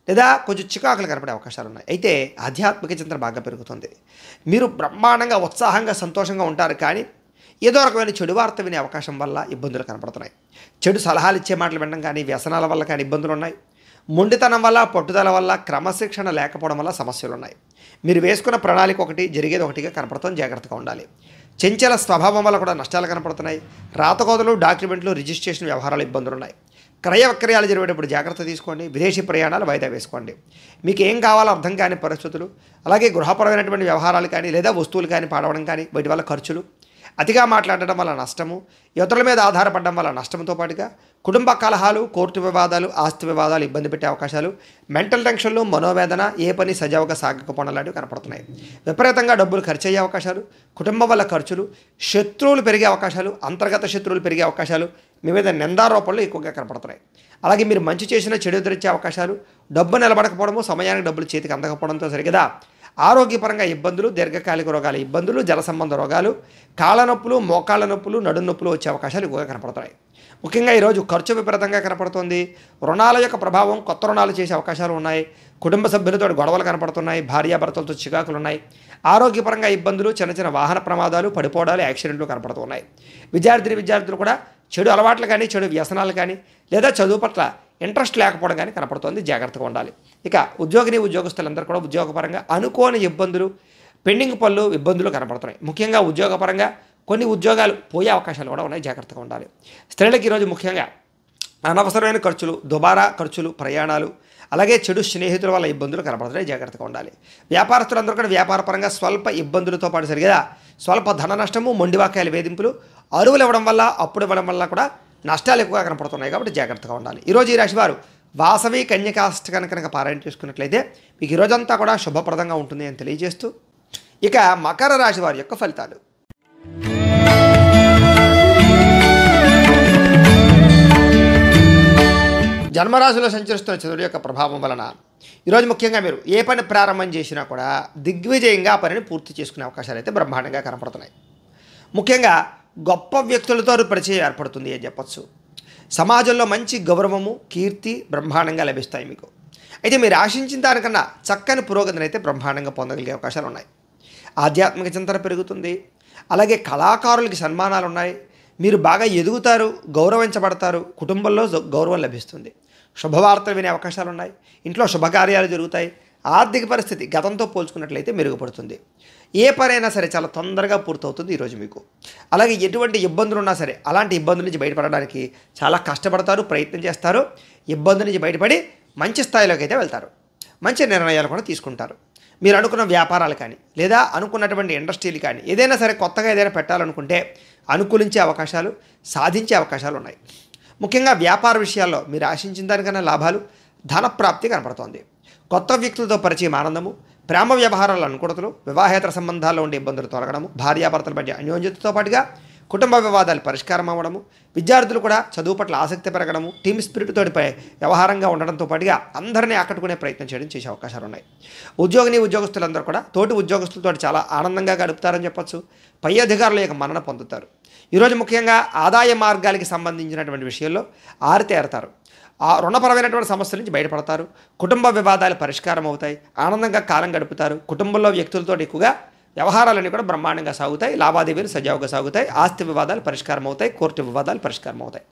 లేదా కొంచెం చికాకులు కనపడే అవకాశాలు ఉన్నాయి. అయితే ఆధ్యాత్మిక చింతన బాగా పెరుగుతుంది. మీరు బ్రహ్మాండంగా, ఉత్సాహంగా, సంతోషంగా ఉంటారు. కానీ ఏదో రకమైన చెడు వార్త వినే అవకాశం వల్ల ఇబ్బందులు కనపడుతున్నాయి. చెడు సలహాలు ఇచ్చే మాటలు వినడం కానీ, వ్యసనాల వల్ల కానీ ఇబ్బందులు ఉన్నాయి. మొండితనం వల్ల, పట్టుదల వల్ల, క్రమశిక్షణ లేకపోవడం వల్ల సమస్యలు ఉన్నాయి. మీరు వేసుకున్న ప్రణాళిక ఒకటి, జరిగేది ఒకటిగా కనపడుతుంది. జాగ్రత్తగా ఉండాలి. చంచల స్వభావం వల్ల కూడా నష్టాలు కనపడుతున్నాయి. రాతకోతలు, డాక్యుమెంట్లు, రిజిస్ట్రేషన్ వ్యవహారాలు ఇబ్బందులు ఉన్నాయి. క్రయ విక్రయాలు జరిగేటప్పుడు జాగ్రత్త తీసుకోండి. విదేశీ ప్రయాణాలు వాయిదా వేసుకోండి. మీకు ఏం కావాలో అర్థం కాని పరిస్థితులు, అలాగే గృహపరమైనటువంటి వ్యవహారాలు కానీ, లేదా వస్తువులు కానీ పాడవడం కానీ, వీటి వల్ల ఖర్చులు, అతిగా మాట్లాడడం వల్ల నష్టము, ఇతరుల మీద ఆధారపడడం వల్ల నష్టంతో పాటుగా కుటుంబ కలహాలు, కోర్టు వివాదాలు, ఆస్తి వివాదాలు ఇబ్బంది పెట్టే అవకాశాలు, మెంటల్ టెన్షన్లు, మనోవేదన, ఏ పని సజావుగా సాగకపోవడం లాంటివి కనపడుతున్నాయి. విపరీతంగా డబ్బులు ఖర్చు అయ్యే అవకాశాలు, కుటుంబం వల్ల ఖర్చులు, శత్రువులు పెరిగే అవకాశాలు, అంతర్గత శత్రువులు పెరిగే అవకాశాలు, మీ మీద నిందారోపణలు ఎక్కువగా కనపడుతున్నాయి. అలాగే మీరు మంచి చేసిన చెడు ఎదురొచ్చే అవకాశాలు, డబ్బు నిలబడకపోవడము, సమయానికి డబ్బులు చేతికి అందకపోవడంతో సరిగదా ఆరోగ్యపరంగా ఇబ్బందులు, దీర్ఘకాలిక రోగాల ఇబ్బందులు, జల సంబంధ రోగాలు, కాళ్ళ నొప్పులు, మోకాళ్ళ నొప్పులు, నడుం నొప్పులు వచ్చే అవకాశాలు ఎక్కువగా కనపడుతున్నాయి. ముఖ్యంగా ఈరోజు ఖర్చు విపరీతంగా కనపడుతుంది. రుణాల యొక్క ప్రభావం, కొత్త రుణాలు చేసే అవకాశాలు ఉన్నాయి. కుటుంబ సభ్యులతో గొడవలు కనపడుతున్నాయి. భార్యాభర్తలతో చికాకులు ఉన్నాయి. ఆరోగ్యపరంగా ఇబ్బందులు, చిన్న చిన్న వాహన ప్రమాదాలు, పడిపోవడాలు, యాక్సిడెంట్లు కనపడుతున్నాయి. విద్యార్థులు కూడా చెడు అలవాట్లు కానీ, చెడు వ్యసనాలు కానీ, లేదా చదువు పట్ల ఇంట్రెస్ట్ లేకపోవడం కానీ కనపడుతుంది. జాగ్రత్తగా ఉండాలి. ఇక ఉద్యోగస్తులందరూ కూడా ఉద్యోగపరంగా అనుకోని ఇబ్బందులు, పెండింగ్ పనులు, ఇబ్బందులు కనపడుతున్నాయి. ముఖ్యంగా ఉద్యోగపరంగా కొన్ని ఉద్యోగాలు పోయే అవకాశాలు కూడా ఉన్నాయి. జాగ్రత్తగా ఉండాలి. స్త్రీలకు ఈరోజు ముఖ్యంగా అనవసరమైన ఖర్చులు, దుబారా ఖర్చులు, ప్రయాణాలు, అలాగే చెడు స్నేహితుల వల్ల ఇబ్బందులు కనపడుతున్నాయి. జాగ్రత్తగా ఉండాలి. వ్యాపారస్తులందరూ కూడా వ్యాపారపరంగా స్వల్ప ఇబ్బందులతో పాటు సరిగా స్వల్ప ధన నష్టము, మొండివాక్యాల వేధింపులు, అరువులు ఇవ్వడం వల్ల, అప్పుడు ఇవ్వడం వల్ల కూడా నష్టాలు ఎక్కువగా కనపడుతున్నాయి. కాబట్టి జాగ్రత్తగా ఉండాలి. ఈరోజు ఈ రాశి వారు వాసవి కన్యకాష్టకాన్ని కనుక పారాయణ చేసుకున్నట్లయితే మీకు ఈరోజంతా కూడా శుభప్రదంగా ఉంటుంది అని తెలియజేస్తూ, ఇక మకర రాశి వారి యొక్క ఫలితాలు. జన్మరాశిలో సంచరిస్తున్న చంద్రుడి యొక్క ప్రభావం వలన ఈరోజు ముఖ్యంగా మీరు ఏ పని ప్రారంభం చేసినా కూడా దిగ్విజయంగా ఆ పనిని పూర్తి చేసుకునే అవకాశాలు అయితే బ్రహ్మాండంగా కనపడుతున్నాయి. ముఖ్యంగా గొప్ప వ్యక్తులతో పరిచయం ఏర్పడుతుంది అని చెప్పచ్చు. సమాజంలో మంచి గౌరవము, కీర్తి బ్రహ్మాండంగా లభిస్తాయి మీకు. అయితే మీరు ఆశించిన దానికన్నా చక్కని పురోగతిని అయితే బ్రహ్మాండంగా పొందగలిగే అవకాశాలు ఉన్నాయి. ఆధ్యాత్మిక చింతన పెరుగుతుంది. అలాగే కళాకారులకి సన్మానాలు ఉన్నాయి. మీరు బాగా ఎదుగుతారు, గౌరవించబడతారు. కుటుంబంలో గౌరవం లభిస్తుంది. శుభవార్తలు వినే అవకాశాలు ఉన్నాయి. ఇంట్లో శుభకార్యాలు జరుగుతాయి. ఆర్థిక పరిస్థితి గతంతో పోల్చుకున్నట్లయితే మెరుగుపడుతుంది. ఏ పనైనా సరే చాలా తొందరగా పూర్తవుతుంది ఈరోజు మీకు. అలాగే ఎటువంటి ఇబ్బందులు ఉన్నా సరే అలాంటి ఇబ్బందుల నుంచి బయటపడడానికి చాలా కష్టపడతారు, ప్రయత్నం చేస్తారు. ఇబ్బందుల నుంచి బయటపడి మంచి స్థాయిలోకి అయితే వెళ్తారు. మంచి నిర్ణయాలు కూడా తీసుకుంటారు. మీరు అనుకున్న వ్యాపారాలు కానీ, లేదా అనుకున్నటువంటి ఇండస్ట్రీలు కానీ, ఏదైనా సరే కొత్తగా ఏదైనా పెట్టాలనుకుంటే అనుకూలించే అవకాశాలు, సాధించే అవకాశాలు ఉన్నాయి. ముఖ్యంగా వ్యాపార విషయాల్లో మీరు ఆశించిన దానికన్నా లాభాలు, ధనప్రాప్తి కనపడుతోంది. కొత్త వ్యక్తులతో పరిచయం, ఆనందము, ప్రేమ వ్యవహారాల అనుకూలతలు, వివాహేతర సంబంధాల్లో ఉండే ఇబ్బందులు తొలగడము, భార్యాభర్తల మధ్య అన్యోన్యతతో పాటుగా కుటుంబ వివాదాలు పరిష్కారం అవ్వడము, విద్యార్థులు కూడా చదువు పట్ల ఆసక్తి పెరగడము, టీమ్ స్పిరిట్ తోటి వ్యవహారంగా ఉండడంతో పాటుగా అందరినీ ఆకట్టుకునే ప్రయత్నం చేసే అవకాశాలు ఉన్నాయి. ఉద్యోగస్తులందరూ కూడా తోటి ఉద్యోగస్తులతో చాలా ఆనందంగా గడుపుతారని చెప్పొచ్చు. పై అధికారుల యొక్క మన్నన పొందుతారు. ఈరోజు ముఖ్యంగా ఆదాయ మార్గాలకి సంబంధించినటువంటి విషయంలో ఆరితేరతారు. ఆ రుణపరమైనటువంటి సమస్యల నుంచి బయటపడతారు. కుటుంబ వివాదాలు పరిష్కారం అవుతాయి. ఆనందంగా కాలం గడుపుతారు. కుటుంబంలో వ్యక్తులతో ఎక్కువగా వ్యవహారాలన్నీ కూడా బ్రహ్మాండంగా సాగుతాయి. లావాదేవీలు సజావుగా సాగుతాయి. ఆస్తి వివాదాలు పరిష్కారం అవుతాయి. కోర్టు వివాదాలు పరిష్కారం అవుతాయి.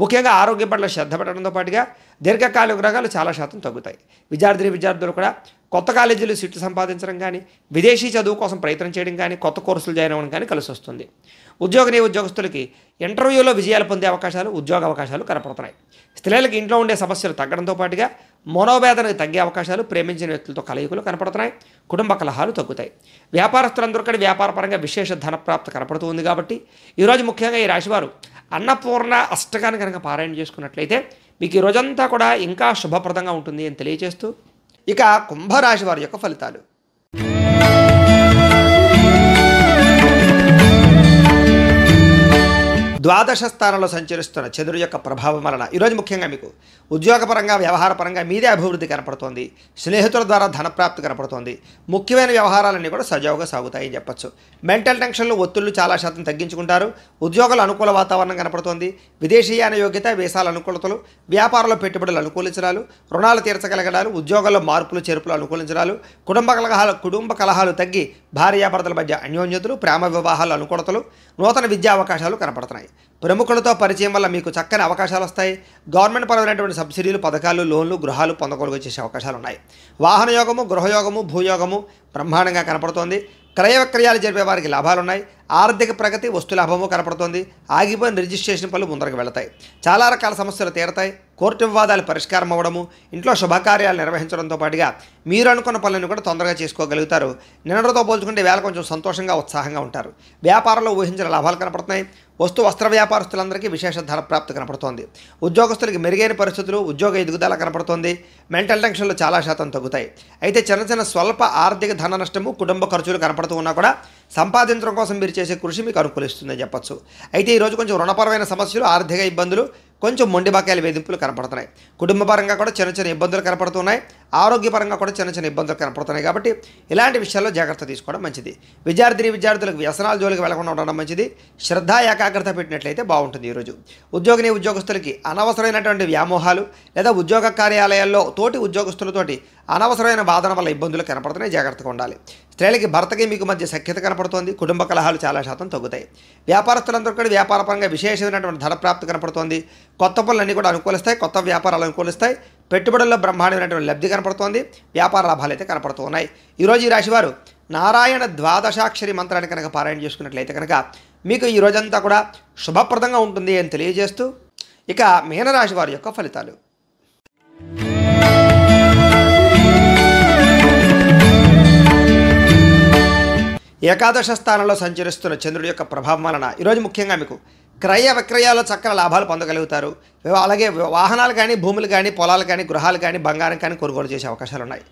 ముఖ్యంగా ఆరోగ్యం పట్ల శ్రద్ధ పెట్టడంతో పాటుగా దీర్ఘకాలిక రోగాలు చాలా శాతం తగ్గుతాయి. విద్యార్థులు కూడా కొత్త కాలేజీలు సీట్లు సంపాదించడం కానీ, విదేశీ చదువు కోసం ప్రయత్నం చేయడం కానీ, కొత్త కోర్సులు జాయిన్ అవ్వడం కానీ కలిసి వస్తుంది. ఉద్యోగస్తులకి ఇంటర్వ్యూలో విజయాలు పొందే అవకాశాలు, ఉద్యోగ అవకాశాలు కనపడుతున్నాయి. స్త్రీలకు ఇంట్లో ఉండే సమస్యలు తగ్గడంతో పాటుగా మనోవేదనకు తగ్గే అవకాశాలు, ప్రేమించిన వ్యక్తులతో కలయికలు కనపడుతున్నాయి. కుటుంబ కలహాలు తగ్గుతాయి. వ్యాపారస్తులందరూ కూడా వ్యాపారపరంగా విశేష ధనప్రాప్తి కనపడుతుంది. కాబట్టి ఈరోజు ముఖ్యంగా ఈ రాశివారు అన్నపూర్ణ అష్టకాన్ని కనుక పారాయణ చేసుకున్నట్లయితే మీకు ఈ రోజంతా కూడా ఇంకా శుభప్రదంగా ఉంటుంది అని తెలియజేస్తూ, ఇక కుంభరాశి వారి యొక్క ఫలితాలు. ద్వాదశ స్థానంలో సంచరిస్తున్న చంద్రుడి యొక్క ప్రభావం వలన ఈరోజు ముఖ్యంగా మీకు ఉద్యోగపరంగా, వ్యవహారపరంగా మీదే అభివృద్ధి కనపడుతోంది. స్నేహితుల ద్వారా ధనప్రాప్తి కనపడుతోంది. ముఖ్యమైన వ్యవహారాలన్నీ కూడా సజావుగా సాగుతాయని చెప్పచ్చు. మెంటల్ టెన్షన్లు, ఒత్తిళ్లు చాలా శాతం తగ్గించుకుంటారు. ఉద్యోగాలు అనుకూల వాతావరణం కనపడుతోంది. విదేశీయాన యోగ్యత, వీసాల అనుకూలతలు, వ్యాపారంలో పెట్టుబడులు అనుకూలించడాలు, రుణాలు తీర్చగలగడాలు, ఉద్యోగాల్లో మార్పులు చేర్పులు అనుకూలించడాలు, కుటుంబ కలహాలు తగ్గి భార్యాభర్తల మధ్య అన్యోన్యతలు, ప్రేమ వివాహాలు అనుకూలతలు, నూతన విద్యా అవకాశాలు కనపడుతున్నాయి. ప్రముఖులతో పరిచయం వల్ల మీకు చక్కని అవకాశాలు వస్తాయి. గవర్నమెంట్ పరమైనటువంటి సబ్సిడీలు, పథకాలు, లోన్లు, గృహాలు కొనుగోలు చేసే అవకాశాలు ఉన్నాయి. వాహన యోగము, గృహయోగము, భూయోగము బ్రహ్మాండంగా కనపడుతోంది. క్రయ విక్రయాలు జరిపే వారికి లాభాలు ఉన్నాయి. ఆర్థిక ప్రగతి, వస్తులాభము కనపడుతోంది. ఆగిపోయిన రిజిస్ట్రేషన్ పనులు ముందరకు వెళతాయి. చాలా రకాల సమస్యలు తీరతాయి. కోర్టు వివాదాలు పరిష్కారం అవ్వడము, ఇంట్లో శుభకార్యాలు నిర్వహించడంతో పాటుగా మీరు అనుకున్న పనులను కూడా తొందరగా చేసుకోగలుగుతారు. నిన్నటితో పోల్చుకుంటే వేళ కొంచెం సంతోషంగా, ఉత్సాహంగా ఉంటారు. వ్యాపారంలో ఊహించిన లాభాలు కనపడుతున్నాయి. వస్త్ర వ్యాపారస్తులందరికీ విశేష ధన ప్రాప్తి కనపడుతోంది. ఉద్యోగస్తులకి మెరుగైన పరిస్థితులు, ఉద్యోగ ఎదుగుదల కనపడుతోంది. మెంటల్ టెన్షన్లు చాలా శాతం తగ్గుతాయి. అయితే చిన్న స్వల్ప ఆర్థిక ధన నష్టము, కుటుంబ ఖర్చులు కనపడుతూ ఉన్నా కూడా సంపాదించడం కోసం మీరు చేసే కృషి మీకు అనుకూలిస్తుందని చెప్పచ్చు. అయితే ఈరోజు కొంచెం రుణపరమైన సమస్యలు, ఆర్థిక ఇబ్బందులు, కొంచెం మొండి బకాయిల వేధింపులు కనపడుతున్నాయి. కుటుంబపరంగా కూడా చిన్న ఇబ్బందులు కనపడుతున్నాయి. ఆరోగ్యపరంగా కూడా చిన్న ఇబ్బందులు కనపడుతున్నాయి. కాబట్టి ఇలాంటి విషయాల్లో జాగ్రత్త తీసుకోవడం మంచిది. విద్యార్థులకు వ్యసనాల జోలికి వెళ్లకుండా ఉండడం మంచిది. శ్రద్ధ, ఏకాగ్రత పెట్టినట్లయితే బాగుంటుంది. ఈరోజు ఉద్యోగస్తులకి అనవసరమైనటువంటి వ్యామోహాలు లేదా ఉద్యోగ కార్యాలయాల్లో తోటి ఉద్యోగస్తులతోటి అనవసరమైన వాదన వల్ల ఇబ్బందులు కనపడుతున్నాయి. జాగ్రత్తగా ఉండాలి. స్త్రీలకి భర్తకి మీకు మధ్య సఖ్యత కనపడుతోంది. కుటుంబ కలహాలు చాలా శాతం తగ్గుతాయి. వ్యాపారస్తులందరూ కూడా వ్యాపారపరంగా విశేషమైనటువంటి ధన ప్రాప్తి కనపడుతోంది. కొత్త పనులన్నీ కూడా అనుకూలిస్తాయి. కొత్త వ్యాపారాలు అనుకూలిస్తాయి. పెట్టుబడుల్లో బ్రహ్మాండమైనటువంటి లబ్ధి కనపడుతోంది. వ్యాపార లాభాలు అయితే కనపడుతూ ఉన్నాయి. ఈరోజు ఈ రాశివారు నారాయణ ద్వాదశాక్షరి మంత్రాన్ని కనుక పారాయణ చేసుకున్నట్లయితే కనుక మీకు ఈ రోజంతా కూడా శుభప్రదంగా ఉంటుంది అని తెలియజేస్తూ, ఇక మీనరాశి వారి యొక్క ఫలితాలు. ఏకాదశ స్థానంలో సంచరిస్తున్న చంద్రుడి యొక్క ప్రభావం వలన ఈరోజు ముఖ్యంగా మీకు క్రయ విక్రయాల్లో చక్కని లాభాలు పొందగలుగుతారు. అలాగే వాహనాలు కానీ, భూములు కానీ, పొలాలు కానీ, గృహాలు కానీ, బంగారం కానీ కొనుగోలు చేసే అవకాశాలు ఉన్నాయి.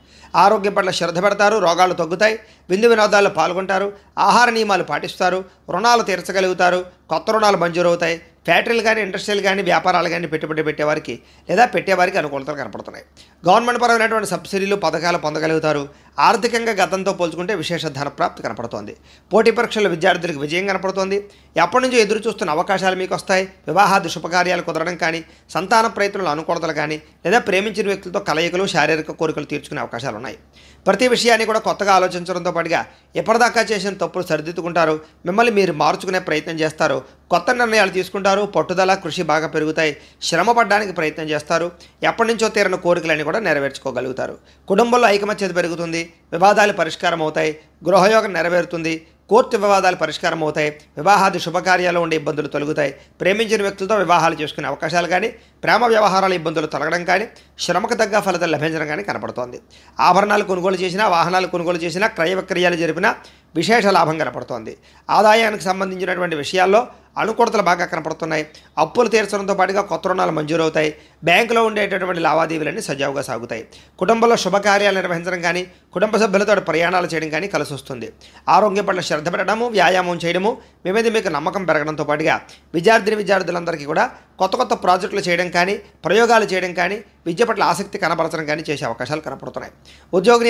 ఆరోగ్యం పట్ల శ్రద్ధ పెడతారు. రోగాలు తగ్గుతాయి. విందు వినోదాల్లో పాల్గొంటారు. ఆహార నియమాలు పాటిస్తారు. రుణాలు తీర్చగలుగుతారు. కొత్త రుణాలు మంజూరు అవుతాయి. ఫ్యాక్టరీలు కానీ, ఇండస్ట్రీలు కానీ, వ్యాపారాలు కానీ పెట్టుబడి పెట్టేవారికి లేదా పెట్టేవారికి అనుకూలతలు కనపడుతున్నాయి. గవర్నమెంట్ పరమైనటువంటి సబ్సిడీలు, పథకాలు పొందగలుగుతారు. ఆర్థికంగా గతంతో పోల్చుకుంటే విశేష ధన ప్రాప్తి కనపడుతోంది. పోటీ పరీక్షల విద్యార్థులకు విజయం కనపడుతోంది. ఎప్పటి నుంచో ఎదురు చూస్తున్న అవకాశాలు మీకు వస్తాయి. వివాహాది శుభకార్యాలు కుదరడం కానీ, సంతాన ప్రయత్నాలు అనుకూలతలు కానీ, లేదా ప్రేమించిన వ్యక్తులతో కలయికలు, శారీరక కోరికలు తీర్చుకునే అవకాశాలు ఉన్నాయి. ప్రతి విషయాన్ని కూడా కొత్తగా ఆలోచించడంతో పాటుగా ఎప్పటిదాకా చేసిన తప్పులు సరిదిద్దుకుంటారు. మిమ్మల్ని మీరు మార్చుకునే ప్రయత్నం చేస్తారు. కొత్త నిర్ణయాలు తీసుకుంటారు. పట్టుదల, కృషి బాగా పెరుగుతాయి. శ్రమ పడడానికి ప్రయత్నం చేస్తారు. ఎప్పటి నుంచో తీరిన కోరికలన్నీ కూడా నెరవేర్చుకోగలుగుతారు. కుటుంబంలో ఐకమత్యత పెరుగుతుంది. వివాదాలు పరిష్కారం అవుతాయి. గృహయోగం నెరవేరుతుంది. కోర్టు వివాదాలు పరిష్కారం అవుతాయి. వివాహాది శుభకార్యాలు ఉండే ఇబ్బందులు తొలగుతాయి. ప్రేమించిన వ్యక్తులతో వివాహాలు చేసుకునే అవకాశాలు కానీ, ప్రేమ వ్యవహారాల ఇబ్బందులు తొలగడం కానీ, శ్రమకు తగ్గ ఫలితాలు లభించడం కానీ కనపడుతోంది. ఆభరణాలు కొనుగోలు చేసినా, వాహనాలు కొనుగోలు చేసినా, క్రయ విక్రయాలు జరిపినా విశేష లాభం కనపడుతోంది. ఆదాయానికి సంబంధించినటువంటి విషయాల్లో అనుకూలతలు బాగా కనపడుతున్నాయి. అప్పులు తీర్చడంతో పాటుగా కొత్త రుణాలు మంజూరవుతాయి. బ్యాంకులో ఉండేటటువంటి లావాదేవీలన్నీ సజావుగా సాగుతాయి. కుటుంబంలో శుభకార్యాలు నిర్వహించడం కానీ, కుటుంబ సభ్యులతో ప్రయాణాలు చేయడం కానీ కలిసి వస్తుంది. ఆరోగ్యం పట్ల శ్రద్ధ పెట్టడము, వ్యాయామం చేయడము, మీ మీద మీకు నమ్మకం పెరగడంతో పాటుగా విద్యార్థులందరికీ కూడా కొత్త ప్రాజెక్టులు చేయడం కానీ, ప్రయోగాలు చేయడం కానీ, విద్య పట్ల ఆసక్తి కనబరచడం కానీ చేసే అవకాశాలు కనపడుతున్నాయి.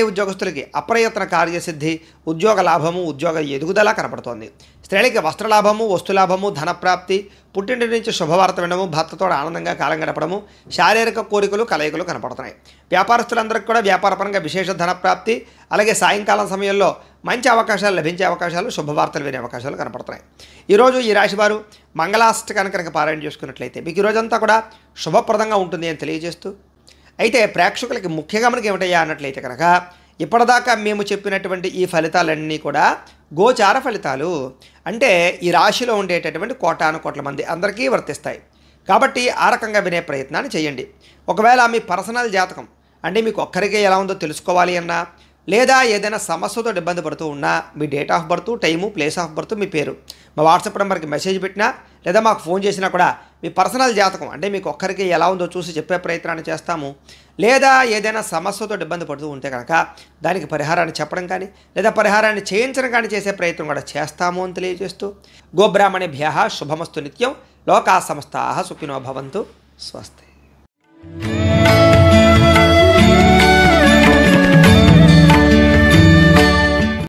ఉద్యోగస్తులకి అప్రయత్న కార్యసిద్ధి, ఉద్యోగ లాభము, ఉద్యోగ ఎదుగుదల కనపడుతోంది. స్త్రీలకి వస్త్రలాభము, వస్తులాభము, ధనప్రాప్తి, పుట్టింటి నుంచి శుభవార్త వినడము, భర్తతో ఆనందంగా కాలం గడపడము, శారీరక కోరికలు, కలయికలు కనపడుతున్నాయి. వ్యాపారస్తులందరికీ కూడా వ్యాపారపరంగా విశేష ధనప్రాప్తి, అలాగే సాయంకాలం సమయంలో మంచి అవకాశాలు లభించే అవకాశాలు, శుభవార్తలు వినే అవకాశాలు కనపడుతున్నాయి. ఈరోజు ఈ రాశివారు మంగళాష్టకాన్ని కనుక పారాయణ చేసుకున్నట్లయితే మీకు ఈరోజంతా కూడా శుభప్రదంగా ఉంటుంది అని తెలియజేస్తూ, అయితే ప్రేక్షకులకి ముఖ్యంగా మనకి ఏమిటయ్యా అన్నట్లయితే కనుక ఇప్పటిదాకా మేము చెప్పినటువంటి ఈ ఫలితాలన్నీ కూడా గోచార ఫలితాలు. అంటే ఈ రాశిలో ఉండేటటువంటి కోటాను మంది అందరికీ వర్తిస్తాయి. కాబట్టి ఆ రకంగా వినే ప్రయత్నాన్ని చేయండి. ఒకవేళ మీ పర్సనల్ జాతకం అంటే మీకు ఒక్కరికే ఎలా ఉందో తెలుసుకోవాలి అన్నా, లేదా ఏదైనా సమస్యతో ఇబ్బంది పడుతూ ఉన్నా, మీ date of birth, time, place of birth, మీ పేరు మా వాట్సాప్ నెంబర్కి మెసేజ్ పెట్టినా లేదా మాకు ఫోన్ చేసినా కూడా మీ పర్సనల్ జాతకం అంటే మీకు ఒక్కరికి ఎలా ఉందో చూసి చెప్పే ప్రయత్నాన్ని చేస్తాము. లేదా ఏదైనా సమస్యతో ఇబ్బంది పడుతూ ఉంటే కనుక దానికి పరిహారాన్ని చెప్పడం కానీ లేదా పరిహారాన్ని చేయించడం కానీ చేసే ప్రయత్నం కూడా చేస్తాము అని తెలియజేస్తూ, గోబ్రాహ్మణేభ్యః శుభమస్తు నిత్యం. లోకా సమస్తాః సుఖినో భవంతు. స్వస్తి.